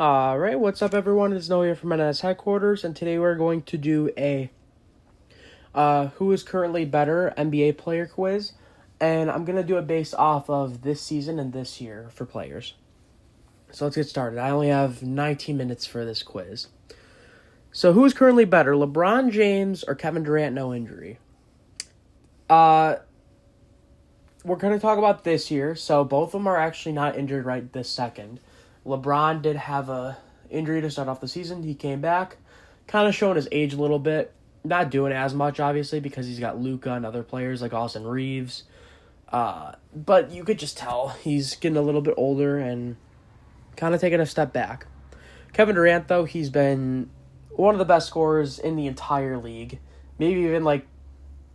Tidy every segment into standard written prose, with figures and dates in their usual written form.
Alright, what's up everyone? It's Noah here from NS Headquarters, and today we're going to do a who is currently better NBA player quiz, and I'm going to do it based off of this season and this year for players. So let's get started. I only have 19 minutes for this quiz. So who is currently better, LeBron James or Kevin Durant, no injury? We're going to talk about this year, so both of them are actually not injured right this second. LeBron did have a injury to start off the season. He came back, kind of showing his age a little bit. Not doing as much, obviously, because he's got Luka and other players like Austin Reeves. But you could just tell he's getting a little bit older and kind of taking a step back. Kevin Durant, though, he's been one of the best scorers in the entire league. Maybe even, like,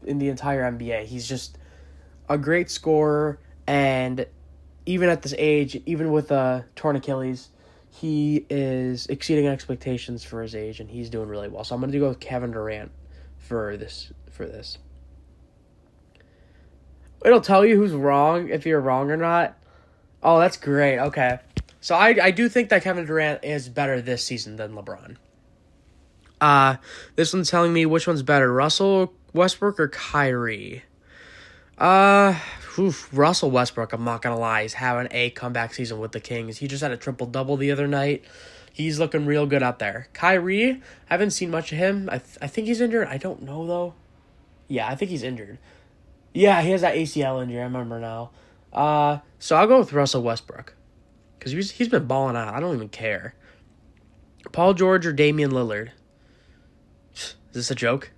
in the entire NBA. He's just a great scorer, and even at this age, even with a torn Achilles, he is exceeding expectations for his age, and he's doing really well. So I'm going to go with Kevin Durant for this. It'll tell you who's wrong, if you're wrong or not. Oh, that's great. Okay. So I do think that Kevin Durant is better this season than LeBron. This one's telling me which one's better, Russell Westbrook or Kyrie. Russell Westbrook, I'm not going to lie, is having a comeback season with the Kings. He just had a triple-double the other night. He's looking real good out there. Kyrie, I haven't seen much of him. I think he's injured. I don't know, though. Yeah, I think he's injured. Yeah, he has that ACL injury. I remember now. So I'll go with Russell Westbrook. Because he's been balling out. I don't even care. Paul George or Damian Lillard? Is this a joke?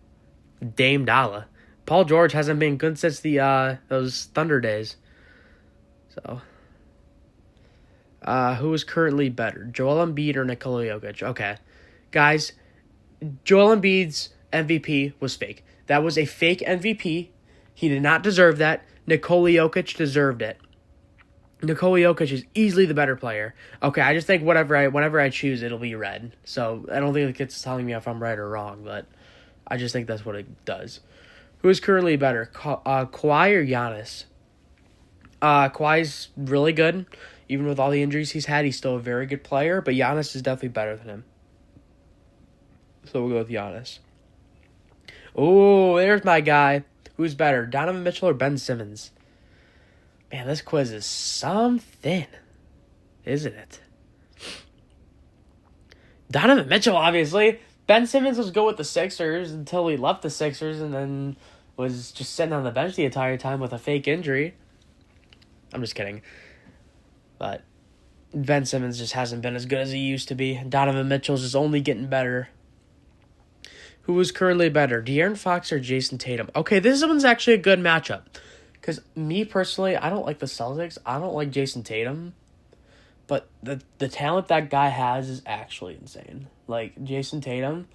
Dame Dollar. Paul George hasn't been good since the those Thunder days. So, who is currently better, Joel Embiid or Nikola Jokic? Okay, guys, Joel Embiid's MVP was fake. That was a fake MVP. He did not deserve that. Nikola Jokic deserved it. Nikola Jokic is easily the better player. Okay, I just think whenever I choose, it'll be red. So I don't think it's telling me if I'm right or wrong, but I just think that's what it does. Who is currently better, Kawhi or Giannis? Kawhi's really good. Even with all the injuries he's had, he's still a very good player, but Giannis is definitely better than him. So we'll go with Giannis. Oh, there's my guy. Who's better, Donovan Mitchell or Ben Simmons? Man, this quiz is something, isn't it? Donovan Mitchell, obviously. Ben Simmons was good with the Sixers until he left the Sixers and then was just sitting on the bench the entire time with a fake injury. I'm just kidding. But Ben Simmons just hasn't been as good as he used to be. Donovan Mitchell's just only getting better. Who is currently better, De'Aaron Fox or Jason Tatum? Okay, this one's actually a good matchup. Because me personally, I don't like the Celtics. I don't like Jason Tatum. But the talent that guy has is actually insane. Like, Jason Tatum,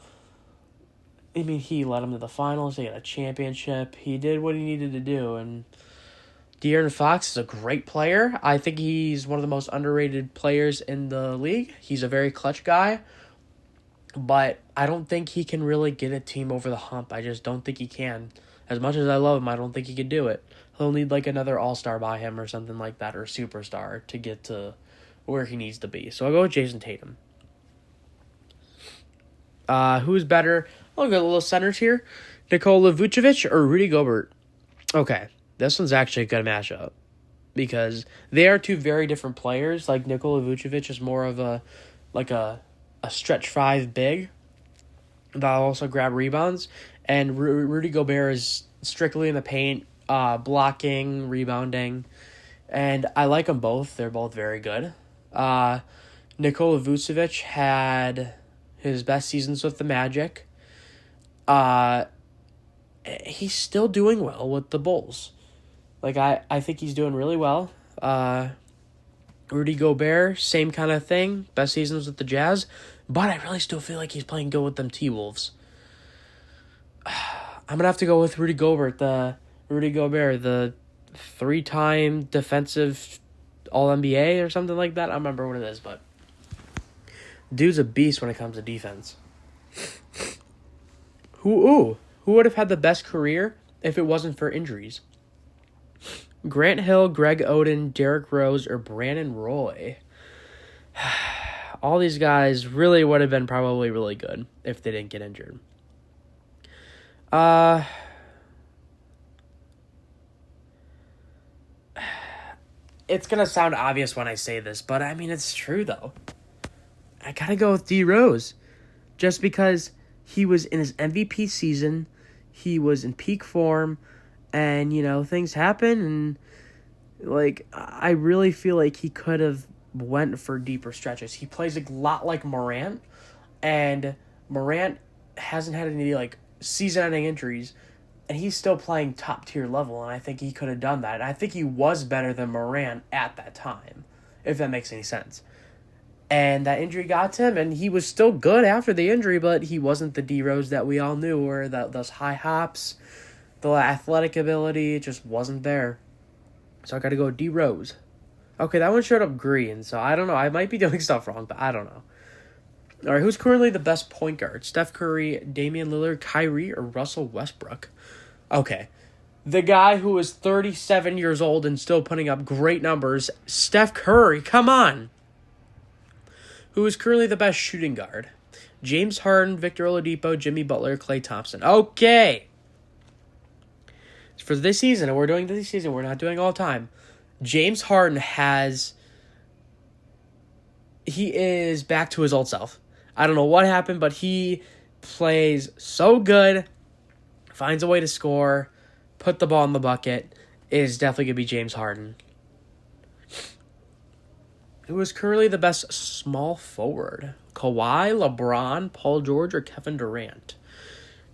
I mean, he led him to the finals. They got a championship. He did what he needed to do. And De'Aaron Fox is a great player. I think he's one of the most underrated players in the league. He's a very clutch guy. But I don't think he can really get a team over the hump. I just don't think he can. As much as I love him, I don't think he could do it. He'll need, like, another all-star by him or something like that, or a superstar to get to where he needs to be. So I'll go with Jason Tatum. Who's better? I'll go a little centers here. Nikola Vucevic or Rudy Gobert? Okay, this one's actually a good matchup because they are two very different players. Like, Nikola Vucevic is more of a stretch five big that'll also grab rebounds, and Rudy Gobert is strictly in the paint, blocking, rebounding, and I like them both. They're both very good. Nikola Vucevic had his best seasons with the Magic. He's still doing well with the Bulls. Like, I think he's doing really well. Rudy Gobert, same kind of thing. Best seasons with the Jazz. But I really still feel like he's playing good with them T-Wolves. I'm going to have to go with Rudy Gobert, the 3-time defensive All-NBA or something like that. I don't remember what it is, but dude's a beast when it comes to defense. Who would have had the best career if it wasn't for injuries? Grant Hill, Greg Oden, Derrick Rose, or Brandon Roy? all these guys really would have been probably really good if they didn't get injured. It's going to sound obvious when I say this, but I mean, it's true, though. I got to go with D. Rose. Just because he was in his MVP season, he was in peak form, and, things happen, and, I really feel like he could have went for deeper stretches. He plays a lot like Morant, and Morant hasn't had any, season-ending injuries, and he's still playing top-tier level, and I think he could have done that. And I think he was better than Morant at that time, if that makes any sense. And that injury got to him, and he was still good after the injury, but he wasn't the D. Rose that we all knew, or those high hops, the athletic ability, it just wasn't there. So I got to go D. Rose. Okay, that one showed up green, so I don't know. I might be doing stuff wrong, but I don't know. All right, who's currently the best point guard? Steph Curry, Damian Lillard, Kyrie, or Russell Westbrook? Okay, the guy who is 37 years old and still putting up great numbers, Steph Curry, come on. Who is currently the best shooting guard? James Harden, Victor Oladipo, Jimmy Butler, Klay Thompson. Okay. For this season, and we're doing this season, we're not doing all the time. James Harden he is back to his old self. I don't know what happened, but he plays so good, finds a way to score, put the ball in the bucket. It is definitely going to be James Harden. Who is currently the best small forward? Kawhi, LeBron, Paul George, or Kevin Durant?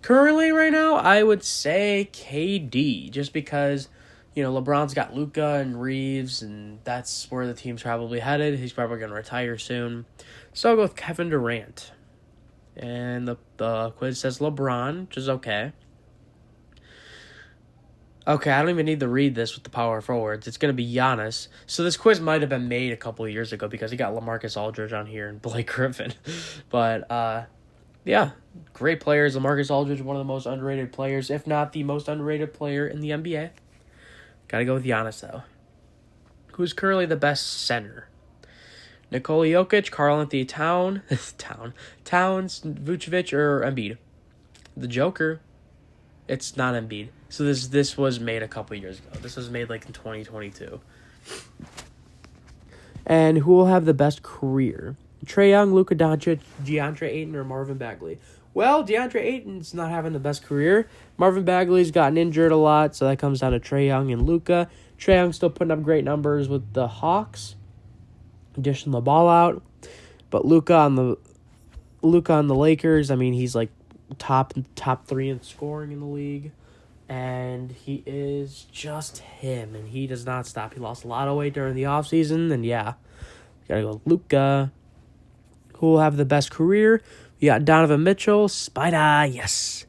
Currently, right now, I would say KD, just because, LeBron's got Luka and Reeves, and that's where the team's probably headed. He's probably going to retire soon. So I'll go with Kevin Durant. And the quiz says LeBron, which is okay. Okay, I don't even need to read this with the power forwards. It's going to be Giannis. So this quiz might have been made a couple of years ago because he got LaMarcus Aldridge on here and Blake Griffin. But, yeah, great players. LaMarcus Aldridge, one of the most underrated players, if not the most underrated player in the NBA. Got to go with Giannis, though. Who's currently the best center? Nikola Jokic, Karl-Anthony Towns, Vucevic, or Embiid? The Joker. It's not Embiid. So this was made a couple years ago. This was made in 2022. And who will have the best career? Trae Young, Luka Doncic, DeAndre Ayton, or Marvin Bagley? Well, DeAndre Ayton's not having the best career. Marvin Bagley's gotten injured a lot, so that comes down to Trae Young and Luka. Trae Young's still putting up great numbers with the Hawks, dishing the ball out. But Luka on the Lakers, I mean, he's top 3 in scoring in the league. And he is just him, and he does not stop. He lost a lot of weight during the offseason, and yeah, gotta go with Luka. Who will have the best career? We got Donovan Mitchell, Spider, yes.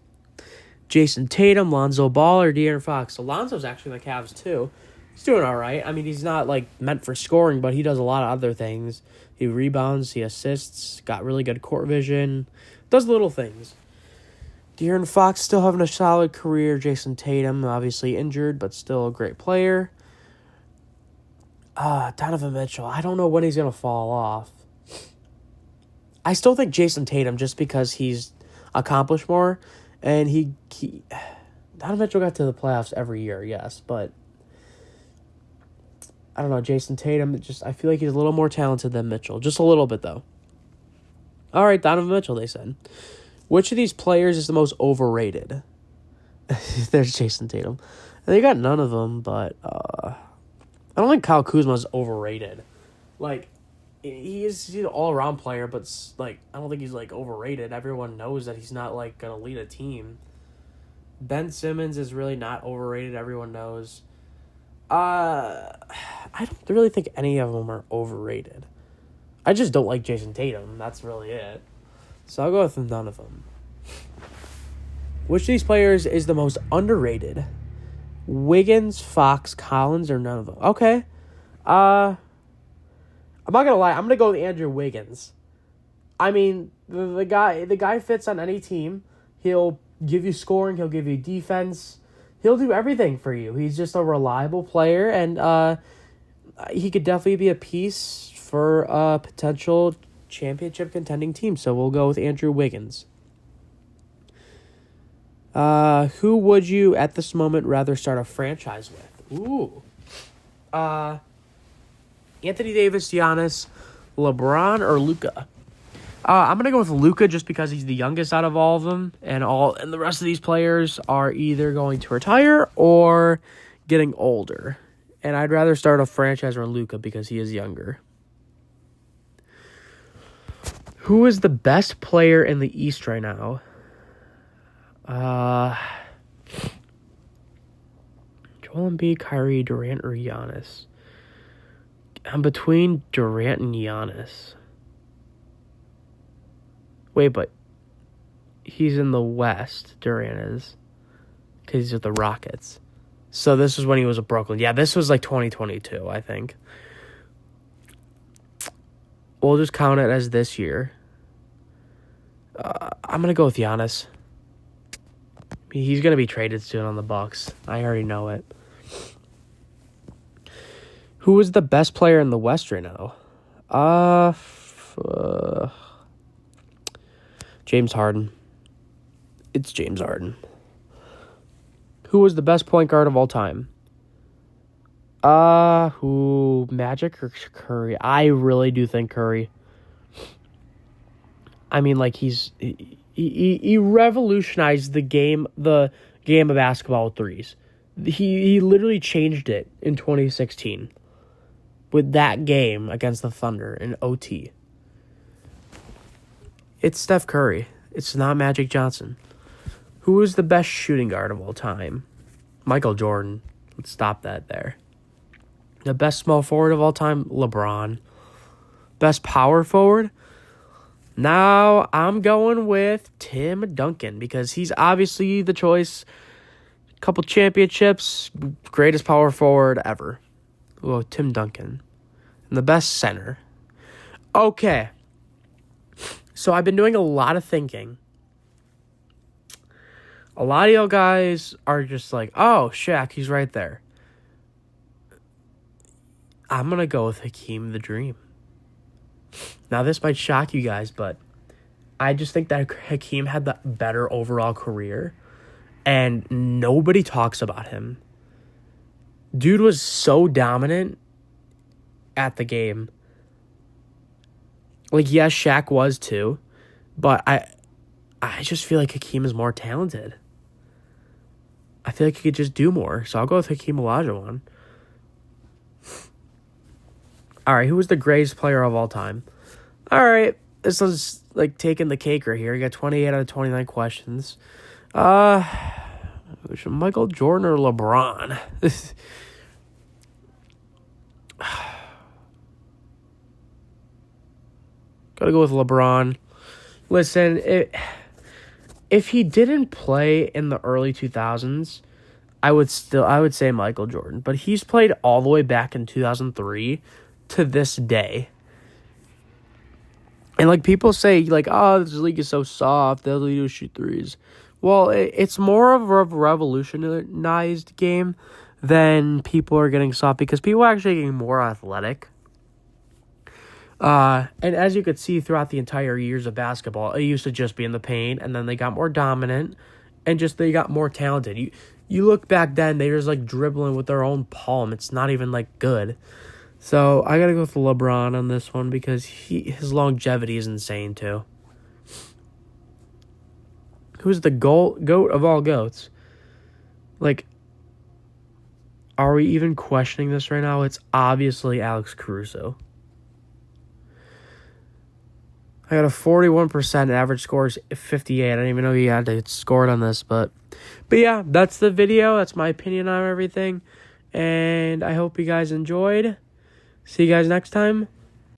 Jason Tatum, Lonzo Ball, or De'Aaron Fox. So Lonzo's actually in the Cavs too. He's doing all right. I mean, he's not meant for scoring, but he does a lot of other things. He rebounds, he assists, got really good court vision, does little things. De'Aaron Fox still having a solid career. Jason Tatum, obviously injured, but still a great player. Donovan Mitchell, I don't know when he's going to fall off. I still think Jason Tatum, just because he's accomplished more. And Donovan Mitchell got to the playoffs every year, yes. But, I don't know, Jason Tatum, I feel like he's a little more talented than Mitchell. Just a little bit, though. All right, Donovan Mitchell, they said. Which of these players is the most overrated? There's Jason Tatum. And they got none of them, but I don't think Kyle Kuzma is overrated. He's an all-around player, but I don't think he's overrated. Everyone knows that he's not gonna lead a team. Ben Simmons is really not overrated. Everyone knows. I don't really think any of them are overrated. I just don't like Jason Tatum. That's really it. So I'll go with none of them. Which of these players is the most underrated? Wiggins, Fox, Collins, or none of them? Okay. I'm not gonna lie. I'm gonna go with Andrew Wiggins. I mean, the guy fits on any team. He'll give you scoring. He'll give you defense. He'll do everything for you. He's just a reliable player, and he could definitely be a piece for a potential championship contending team. So we'll go with Andrew Wiggins. Who would you at this moment rather start a franchise with? Ooh. Anthony Davis, Giannis, LeBron, or Luka? I'm gonna go with Luka just because he's the youngest out of all of them, and the rest of these players are either going to retire or getting older. And I'd rather start a franchise with Luka because he is younger. Who is the best player in the East right now? Joel Embiid, Kyrie, Durant, or Giannis? I'm between Durant and Giannis. Wait, but he's in the West, Durant is, because he's with the Rockets. So this was when he was with Brooklyn. Yeah, this was like 2022, I think. We'll just count it as this year. I'm going to go with Giannis. He's going to be traded soon on the Bucks. I already know it. Who is the best player in the West right now? James Harden. It's James Harden. Who was the best point guard of all time? Magic or Curry? I really do think Curry. I mean, like, he revolutionized the game of basketball with threes. He literally changed it in 2016 with that game against the Thunder in OT. It's Steph Curry. It's not Magic Johnson. Who is the best shooting guard of all time? Michael Jordan. Let's stop that there. The best small forward of all time? LeBron. Best power forward? Now I'm going with Tim Duncan because he's obviously the choice. Couple championships, greatest power forward ever. Whoa, Tim Duncan. And the best center. Okay. So I've been doing a lot of thinking. A lot of y'all guys are just like, oh, Shaq, he's right there. I'm going to go with Hakeem the Dream. Now, this might shock you guys, but I just think that Hakeem had the better overall career, and nobody talks about him. Dude was so dominant at the game. Like, yes, Shaq was too, but I just feel like Hakeem is more talented. I feel like he could just do more, so I'll go with Hakeem Olajuwon. All right, who was the greatest player of all time? All right, this was like taking the cake right here. You got 28 out of 29 questions. Michael Jordan or LeBron? Gotta go with LeBron. Listen, if he didn't play in the early 2000s, I would say Michael Jordan. But he's played all the way back in 2003 to this day. And like people say, like, oh, this league is so soft, they'll do shoot threes. Well, it's more of a revolutionized game than people are getting soft because people are actually getting more athletic. And as you could see throughout the entire years of basketball, it used to just be in the paint, and then they got more dominant, and just they got more talented. You look back then, they were just like dribbling with their own palm. It's not even like good. So I gotta go with LeBron on this one because his longevity is insane too. Who's the goat of all goats? Like, are we even questioning this right now? It's obviously Alex Caruso. I got a 41% average score is 58. I didn't even know he had to score it on this, but yeah, that's the video. That's my opinion on everything, and I hope you guys enjoyed. See you guys next time.